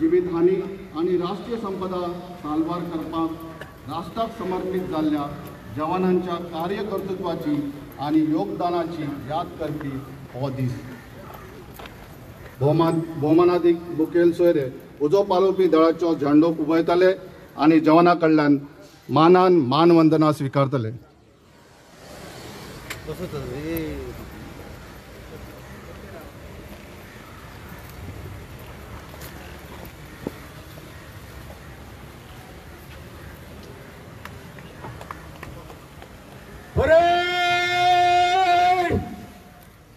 जिवीतहानी आणि राष्ट्रीय संपदा साल्वार करपाक राष्ट्राक समर्पित जाल्ल्या जवानांच्या कार्यकर्तृत्वाची आणि योगदानाची याद करपी हो दीस. भोवमानाधिक मुखेल सोयरे उजो पालोवपी दळाचो झेंडो उबयतले आणि जवाना कडल्यान मानान मानवंदना स्वीकारतले. Parade!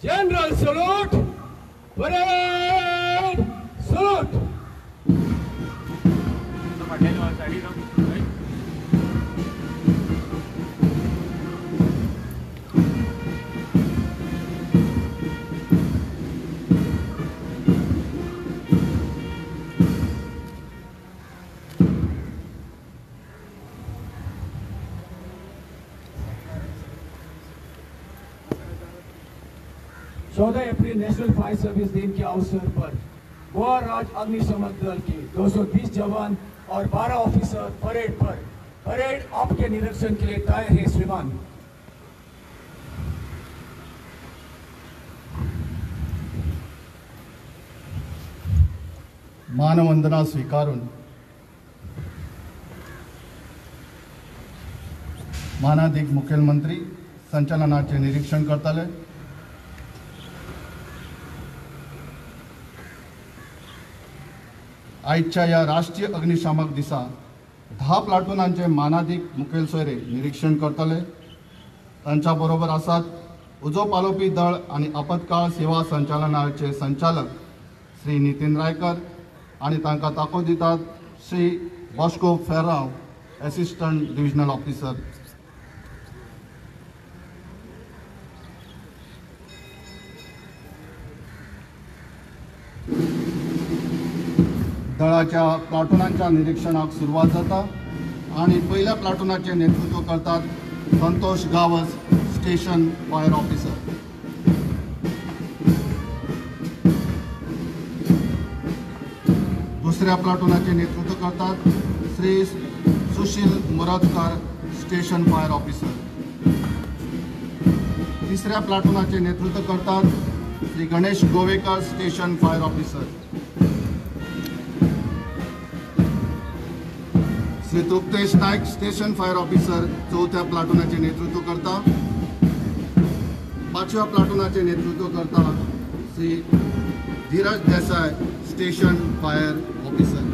General salute! Parade! Salute! अप्रैल नेशनल फायर सर्विस दिन के अवसर पर गोवा राज्य अग्निशमन दल के 220 जवान और 12 ऑफिसर परेड आपके निरीक्षण के लिए तैयार है श्रीमान. मानवंदना स्वीकारून मानाधिक मुखेलमंत्री संचलनाचे निरीक्षण करतले. आजच्या या राष्ट्रीय अग्निशामक दिसा 10 प्लाटूनांचे मानाधिक मुखेल सोयरे निरीक्षण करतले. तांच्या बरोबर आसात उजो पालोवपी दळ आणि आपत्काळ सेवा संचालनाचे संचालक श्री नितीन रायकर आणि तांकां ताकद दितात Shri Bosco Ferrao, assistant divisional officer. दळाच्या प्लाटूनांच्या निरीक्षणाक सुरुवात जाता आणि पहिल्या प्लाटूनाचे नेतृत्व करतात Santosh Gawas, station fire officer. दुसऱ्या प्लाटूनाचे नेतृत्व करतात Shri Sushil Muradkar, station fire officer. तिसऱ्या प्लाटूनाचे नेतृत्व करतात Shri Ganesh Gowekar, station fire officer. Shri Truptesh Naik, station fire officer, चौथ्या प्लाटूनाचे नेतृत्व करता. पाचव्या प्लाटूनाचे नेतृत्व करता Shri Dheeraj Desai, station fire officer.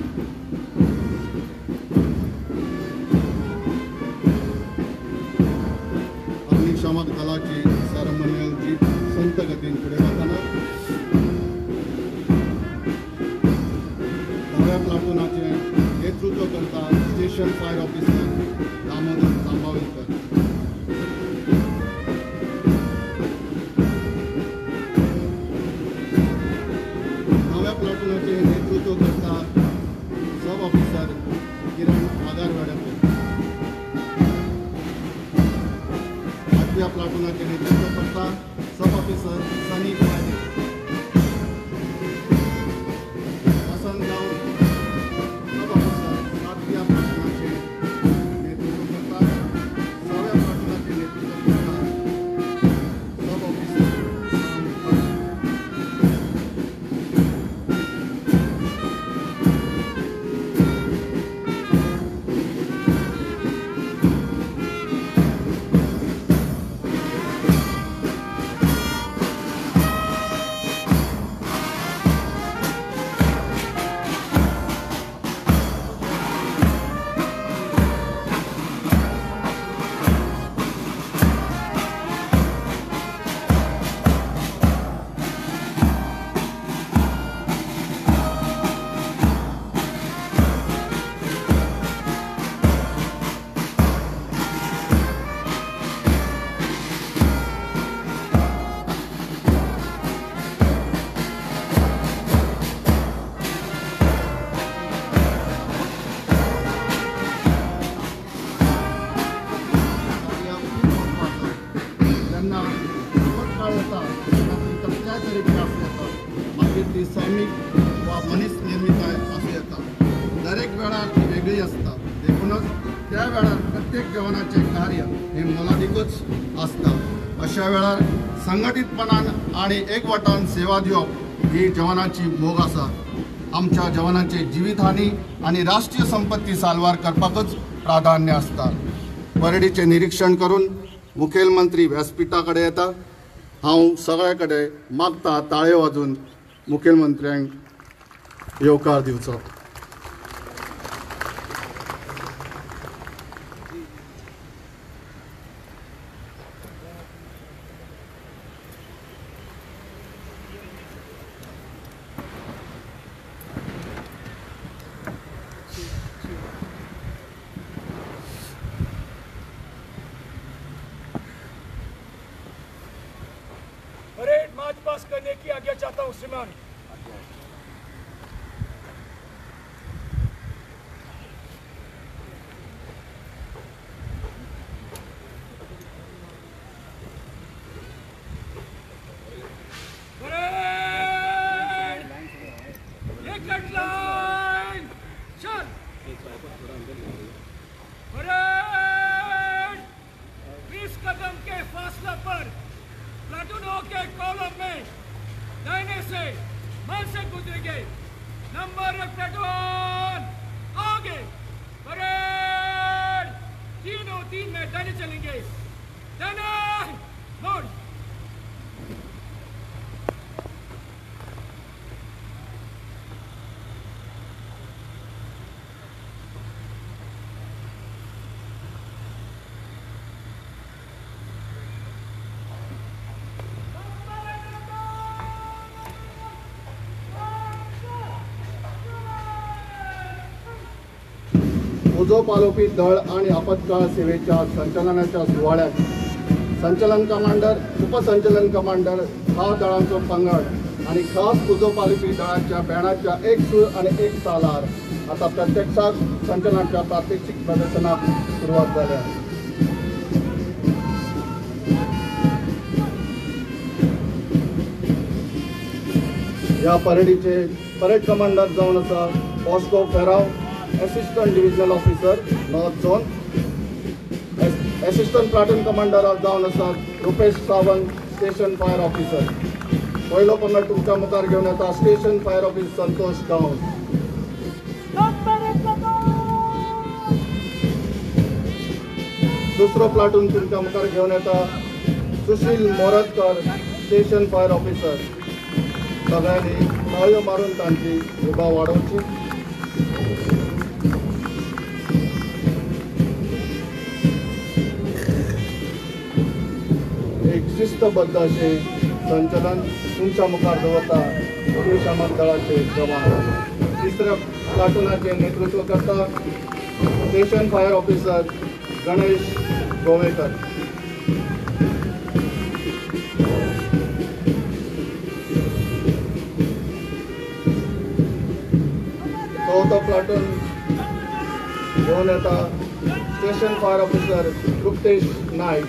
अग्निशामक दलाची सेरेमोनियल जीप संत गतीन पुढे जाताना 10व्या प्लाटूनाचे नेतृत्व करता स्टेशन फायर ऑफिसर दामोदर जांबावलकर. 9व्या प्लाटूनाचे नेतृत्व करता सब ऑफिसर किरण आगारवाडेकर. 8व्या प्लाटूनाचे नेतृत्व करता सब ऑफिसर सनी पायदे. असता, देखूनच त्या वेळार प्रत्येक जवानाचे कार्य हे मोलादीकच असता। अशा वेळार संघटितपणान आणि एकवटान सेवा दिवप ही जवानाची मोग आसा। आमच्या जवानांचे जीवितहानी आणि राष्ट्रीय संपत्ती साल्वार करपाकच प्राधान्य असता। परेडीचे निरीक्षण करून मुखेलमंत्री व्यासपीठाकडे येता। हांव सगळे कडेन मागता ताळयो वाजून मुखेलमंत्र्यांक येवकार दिवचो। परेड मार्च पास करने की आज्ञा चाहता हूँ श्रीमान। प्लाटूनों के कॉलम में दाहिने से मन से गुजरेंगे। नंबर एक प्लाटून आगे। परेड तीनों तीन में दाहिने चलेंगे। दाहिने मोड़। उजो पालोवपी दळ आणि आपत्काळ सेवेच्या संचलनाच्या सुवाळ्यात संचलन कमांडर, उपसंचलन कमांडर, ह्या दळांचो पंगड आणि खास उजो पालोवपी दळाच्या बँडाच्या एक सूर आणि एक तालार आता प्रत्यक्षात संचलनाच्या प्रात्यक्षिक प्रदर्शनाक सुरुवात जाल्या। ह्या परेडीचे परेड कमांडर जावन आसा Bosco Ferrao, assistant divisional officer north zone. Assistant platoon commander जावन आसात Rupesh Sawant, station fire officer. पहिलो पंगड तुमच्या मुखार घेवन येता station fire officer Santosh Gawas. दुसरो प्लाटून तुमच्या मुखार घेवन येता Sushil Morajkar, station fire officer. सगळ्यांनी ताळयो मारून तांची उबा वाडोवची। एक शिस्तबद्ध असे संचलन तुमच्या मुखार दवरता अग्निशामक दळाचे जवान। तिसऱ्या प्लाटूनाचे नेतृत्व करता station fire officer Ganesh Govekar. चौथो प्लाटून घेऊन येता स्टेशन फायर ऑफिसर गुप्तेश नाईक।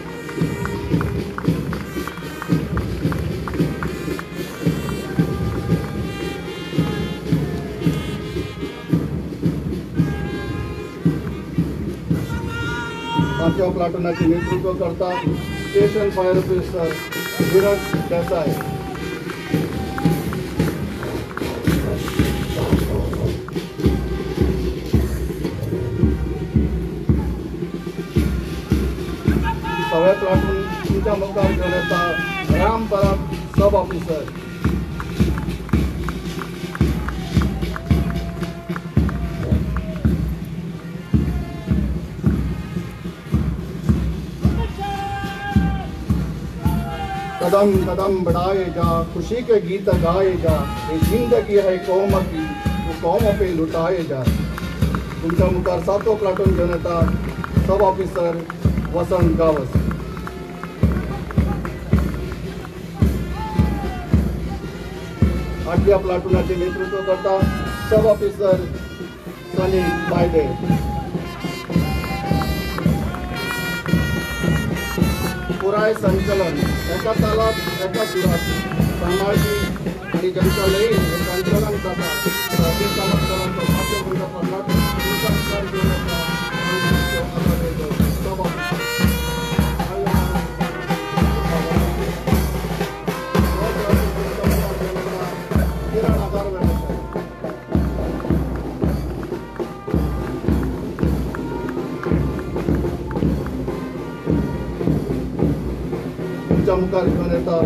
पांचव्या प्लाटूनाचे नेतृत्व करता station fire officer Dheeraj Desai. सगळ्या प्लाटून तुमच्या मुखार घेऊन येता राम परब, सब ऑफिसर। कदम कदम बढ़ाए जा, खुशी के गीत गाए जा, ये जिंदगी है कौम की, वो कौम पे लुटाए जा। तुमच्या मुखार सातवो प्लाटून घेऊन येता सब ऑफिसर वसंत गावस। आठव्या प्लाटूनाचे नेतृत्व करता सब ऑफिसर सनी बायडे। पुराय संचलन एका तालात एका सुरात सांभाळची आणि ज्यांच्या लई संचलन जाता अग्निशामक दलांचो 5 मिनिटां पडला आमच्या मुखार घेऊन येता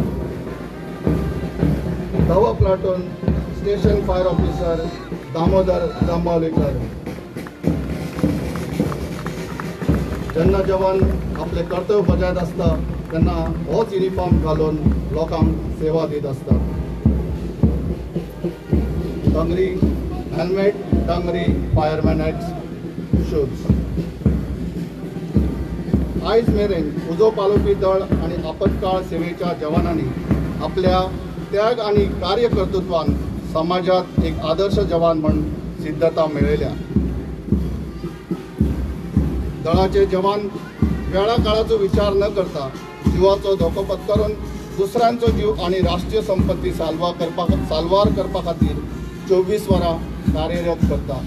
10वा platoon station fire officer Damodar Jambavlekar. जेन्ना जवान आपले कर्तव्य बजायत आसता तेन्ना होच युनिफॉर्म घालून लोकांक सेवा दीत आसता. डोंगरी हेल्मेट, डोंगरी फायरमॅन हॅट्स, शूज. आयज मेरेन उजो पालोवपी दळ आनी आपतकाळ सेवेच्या जवानांनी आपल्या त्याग आनी कार्यकर्तृत्वान समाजात एक आदर्श जवान म्हूण सिद्धता मेळयल्या. दळाचे जवान वेळा काळाचो विचार न करता जिवाचो धोको पत्करून दुसऱ्यांचो जीव आनी राष्ट्रीय संपत्ती साल्वार करपा खातीर 24 वरां कार्यरत करता.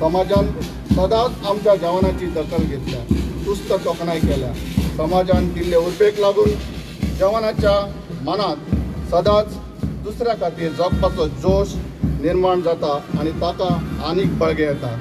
समाजान सदांच आमच्या जवानांची दखल घेतल्या, तुस्त तोखणाय केल्या. समाजान दिल्ले उर्बेक लागून जवानाच्या मनात सदांच दुसऱ्या खातीर जगपाचो जोश निर्माण जाता आनी ताका आनीक बळगें येता.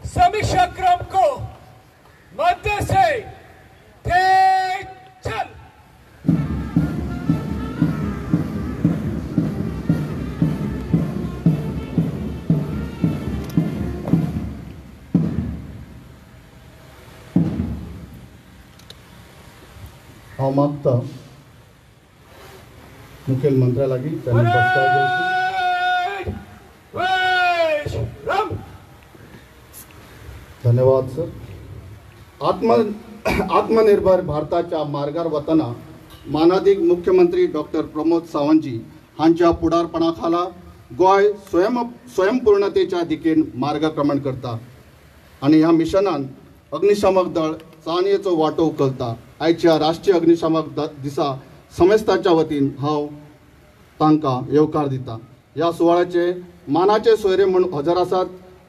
समीक्षा क्रम को मध्य से तेज चल. हांव मागता मुखेलमंत्र्या लागीं त्यांनी बसपाक घेवची. धन्यवाद सर. आत्मनिर्भर भारताच्या मार्गार वतना मानादीक मुख्यमंत्री डॉक्टर प्रमोद सावंतजी हांच्या फुडारपणा खाला गोंय स्वयंपूर्णतेच्या दिकेन मार्गक्रमण करता आनी ह्या मिशनान अग्निशामक दळ चानयेचो वांटो उखलता. आयच्या राष्ट्रीय अग्निशामक दिसा संस्थाच्या वतीन हांव तांकां येवकार दिता. ह्या सुवाळ्याचे मानाचे सोयरे म्हूण हजर आसात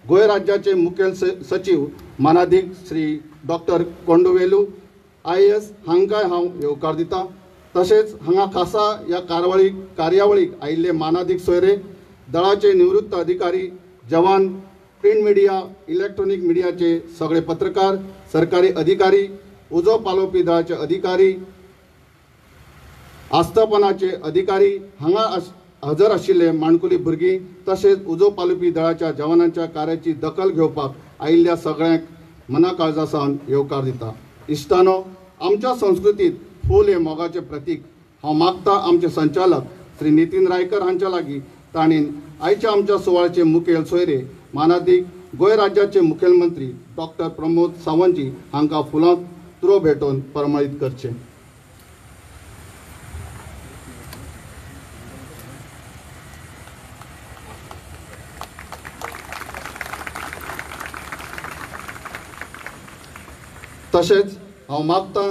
गोंय राज्याचे मुखेल सचिव मानादीक श्री डॉक्टर कोंडुवेलू IAS हांकांय हांव येवकार दिता. तशेंच हांगा खासा ह्या कार्यावळीक आयिल्ले मानादीक सोयरे, दळाचे निवृत्त अधिकारी, जवान, प्रिंट मिडिया, इलेक्ट्रॉनिक मिडियाचे सगळे पत्रकार, सरकारी अधिकारी, उजो पालोवपी दळाचे अधिकारी, आस्थापनाचे अधिकारी, हांगा हजर आशिल्ले माणकुली भुरगीं, तशेंच उजो पालोवपी दळाच्या जवानांच्या कार्याची दखल घेवपाक आयिल्ल्या सगळ्यांक मना काळजा सावन येवकार दिता. इश्टानो, आमच्या संस्कृतीत फूल हे मोगाचें प्रतीक. हांव मागता आमचे संचालक श्री नितीन रायकर हांच्या लागीं ताणीन आयच्या आमच्या सुवाळ्याचे मुखेल सोयरे मानादीक गोंय राज्याचे मुखेलमंत्री डॉक्टर प्रमोद सावंतजी हांकां फुलां तुरो भेटोवन परमळीत करचें. तशेंच हांव मागता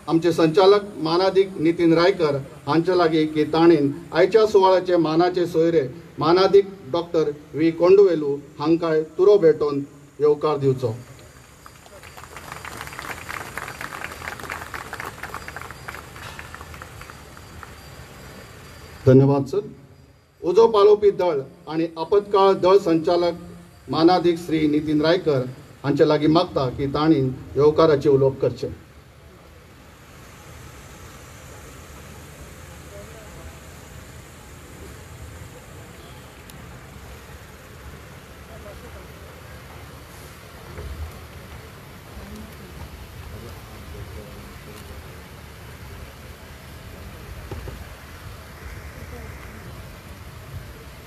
आमचे संचालक मानादीक नितीन रायकर हांचे लागीं की ताणीन आयच्या सुवाळ्याचे मानाचे सोयरे मानादीक डॉक्टर V कोंडुवेलू हांकांय तुरो भेटोवन येवकार दिवचो. धन्यवाद सर. उजो पालोवपी दळ आनी आपतकाळ दळ संचालक मानादीक श्री नितीन रायकर हांचे लागीं मागता की ताणीन येवकाराचे उलोवप करचें.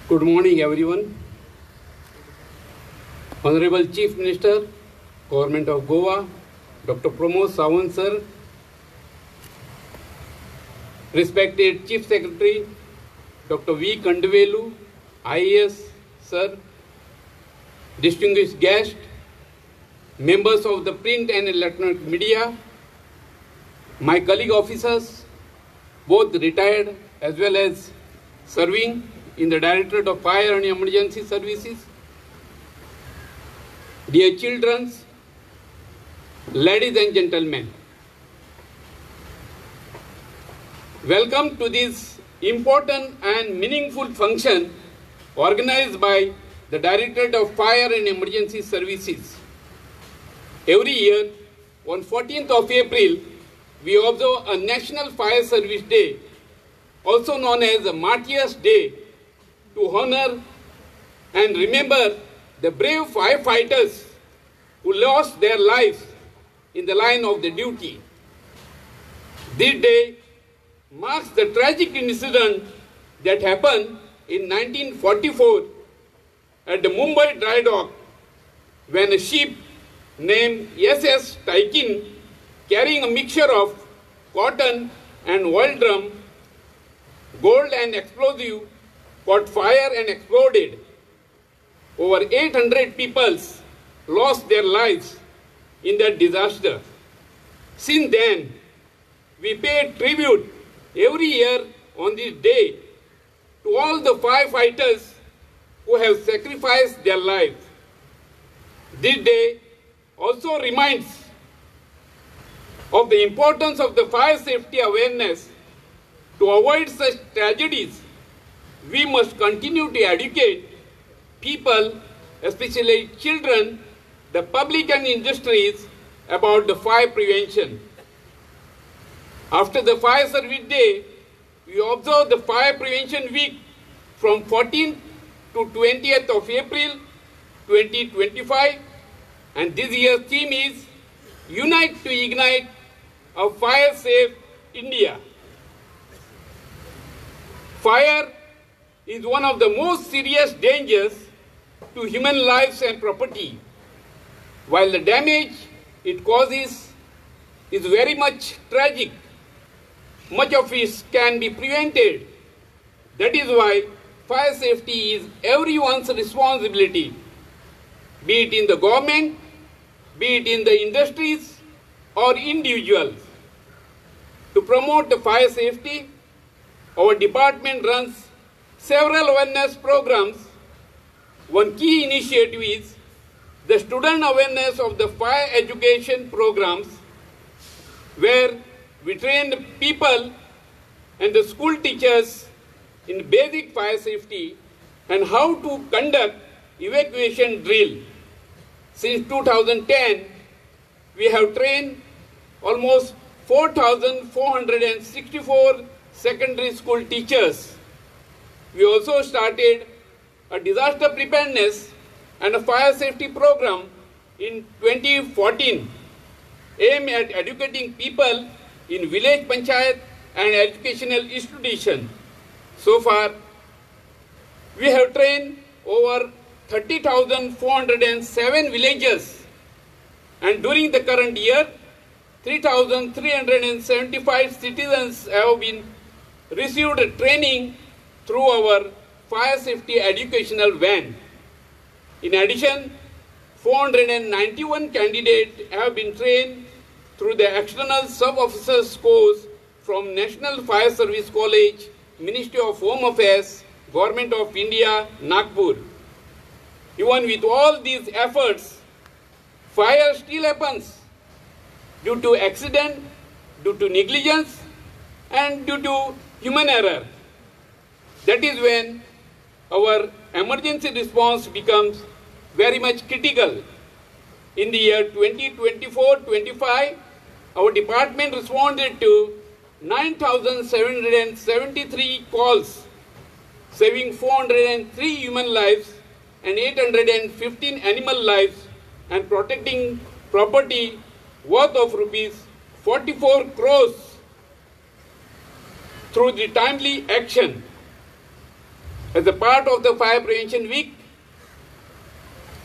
Good morning, everyone. Honorable Chief Minister, Government of Goa, Dr. Pramod Sawant sir, respected Chief Secretary, Dr. V. Kandavelu, IAS sir, distinguished guests, members of the print and electronic media, my colleague officers, both retired as well as serving in the Directorate of Fire and Emergency Services, dear children, ladies and gentlemen, welcome to this important and meaningful function organized by the Directorate of Fire and Emergency Services. Every year, on 14th of April, we observe a National Fire Service Day, also known as the Martyrs' Day, to honor and remember the brave firefighters who lost their lives in the line of the duty. This day marks the tragic incident that happened in 1944 at the Mumbai dry dock when a ship named SS Taikin, carrying a mixture of cotton and oil drum, gold and explosive, caught fire and exploded. Over 800 people lost their lives in that disaster. Since then, we pay tribute every year on this day to all the firefighters who have sacrificed their lives. This day also reminds of the importance of the fire safety awareness. To avoid such tragedies, we must continue to educate people, especially children, the public and industries, about the fire prevention. After the Fire Service Day, we observe the Fire Prevention Week from 14th to 20th of April 2025, and this year's theme is Unite to Ignite a Fire-Safe India. Fire is one of the most serious dangers to human lives and property. While the damage it causes is very much tragic, much of it can be prevented. That is why fire safety is everyone's responsibility, be it in the government, be it in the industries or individuals. To promote the fire safety, our department runs several awareness programs. One key initiative is the student awareness of the fire education programs, where we train the people and the school teachers in basic fire safety and how to conduct evacuation drill. Since 2010, we have trained almost 4,464 secondary school teachers. We also started a disaster preparedness and a fire safety program in 2014, aimed at educating people in village panchayat and educational institutions. So far, we have trained over 30,407 villagers, and during the current year, 3,375 citizens have been received training through our fire safety educational van. In addition, 491 candidates have been trained through the external sub-officers course from National Fire Service College, Ministry of Home Affairs, Government of India, Nagpur. Even with all these efforts, fire still happens due to accident, due to negligence, and due to human error. That is when our emergency response becomes very much critical. In the year 2024-25, our department responded to 9,773 calls, saving 403 human lives and 815 animal lives, and protecting property worth of rupees 44 crores through the timely action. As a part of the Fire Prevention Week,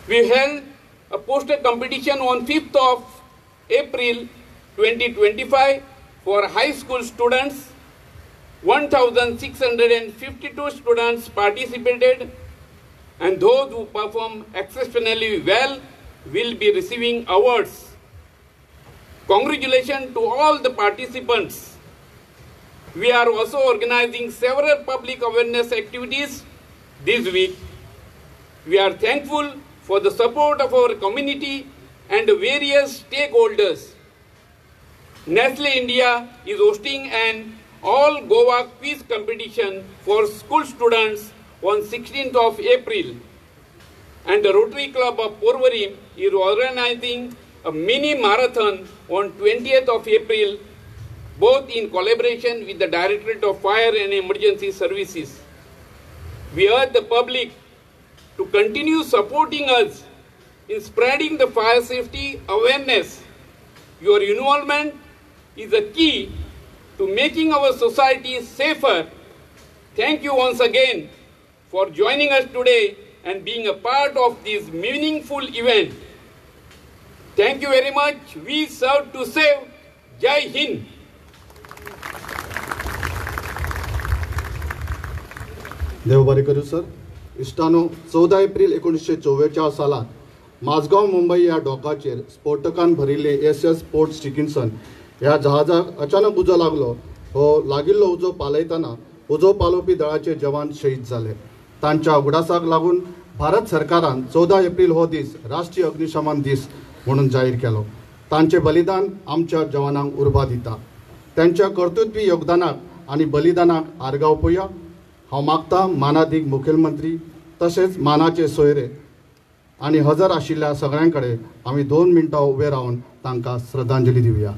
we held a poster competition on 5th of April 2025 for high school students. 1,652 students participated, and those who perform exceptionally well will be receiving awards. Congratulations to all the participants. We are also organizing several public awareness activities this week. We are thankful for the support of our community and various stakeholders. Nestle India is hosting an all Goa quiz competition for school students on 16th of April. And the Rotary Club of Porvorim is organizing a mini marathon on 20th of April, both in collaboration with the Directorate of Fire and Emergency Services. We urge the public to continue supporting us in spreading the fire safety awareness. Your involvement is a key to making our society safer. Thank you once again for joining us today and being a part of this meaningful event. Thank you very much. We serve to save. Jai Hind. देव बरें करूं sir. इश्टानो, 14 April 1944 सालांत माझगांव मुंबई ह्या डॉकाचेर स्फोटकान भरिल्ले SS port स्टिकिन्सन ह्या जहाजाक अचानक उजो लागलो. हो लागिल्लो उजो पालयतना उजो पालोवपी दळाचे जवान शहीद जाले. तांच्या उगडासाक लागून भारत सरकारान 14 एप्रिल हो दीस राष्ट्रीय अग्निशमन दीस म्हणून जाहीर केलो. तांचे बलिदान आमच्या जवानांक उर्बा दिता. त्यांच्या कर्तृत्वी योगदानाक आनी बलिदानाक आर्गां ओपुया. हांव मागता मानादीक मुखेलमंत्री तशेंच मानाचे सोयरे आनी हजर आशिल्ल्या सगळ्यां कडेन आमी 2 मिनटां उबे रावन तांकां श्रद्धांजली दिवया.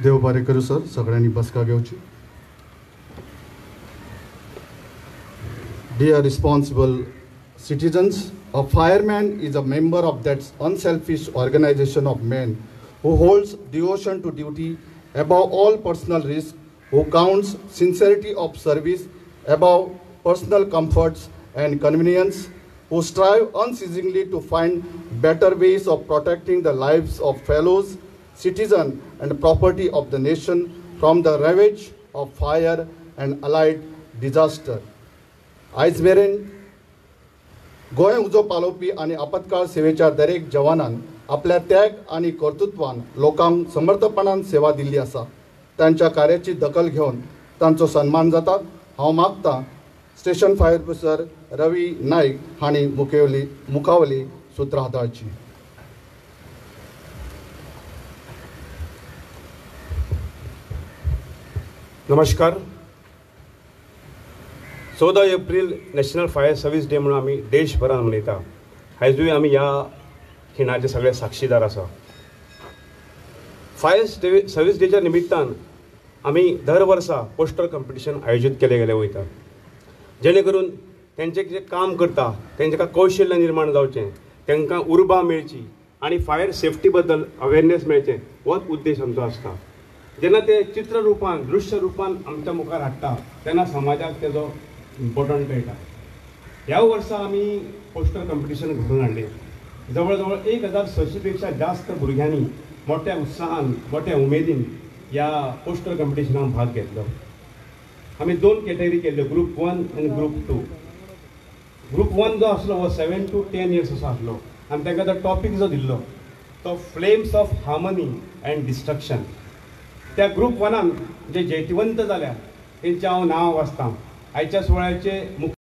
देव बरें करूं सर. सगळ्यांनी बसका घेवची. Dear responsible citizens, a fireman is a member of that unselfish organization of men who holds devotion to duty above all personal risk, who counts sincerity of service above personal comforts and convenience, who strive unceasingly to find better ways of protecting the lives of fellows, citizens and property of the nation from the ravage of fire and allied disaster. आयज मेरेन गोंय उजो पालोवपी आनी आपतकाळ सेवेच्या दरेक जवानान आपल्या त्याग आनी कर्तृत्वान लोकांक समर्थपणान सेवा दिल्ली आसा. तांच्या कार्याची दखल घेवन तांचो सन्मान जाता. हांव मागतां स्टेशन फायर ऑफिसर रवी नाईक हांणी मुखावली सुत्रां हाताळची. नमस्कार. 14 April national fire service day म्हणून आमी देशभरात मनयता. आयजूय आमी ह्या खिणाचे सगळे साक्षीदार आसा. फायर सर्वीस डेच्या निमित्तान आमी दर वर्सा पोस्टर कॉम्पिटिशन आयोजीत केले गेले वयता, जेणे करून तेंचे जे काम करता तेंका कौशल्य निर्माण जावचें, तांकां उर्बा मेळची आनी फायर सेफ्टी बद्दल अवेरनेस मेळचें होच उद्देश आमचो आसता. जेन्ना ते चित्र रुपान दृश्य रुपान आमच्या मुखार हाडटा तेन्ना समाजाक तेजो इम्पॉर्टंट कळटा. ह्या वर्सा आमी पोस्टर कॉम्पिटिशन घडोवन हाडले. जवळ जवळ 1600 पेक्षा जास्त भुरग्यांनी मोठ्या उत्साहान मोठ्या उमेदीन ह्या पोस्टर कॉम्पिटिशनाक भाग घेतलो. आमी 2 कॅटेगरी केल्ल्यो, ग्रुप 1 आनी ग्रुप 2. ग्रुप 1 जो आसलो हो 7 to 10 years असो आसलो आनी तांकां तो टॉपीक जो दिल्लो तो flames of harmony and destruction. त्या ग्रुप 1 जे जैतिवंत जाल्या तेंचें हांव नांव वाचतां. आयच्या सुवाळ्याचे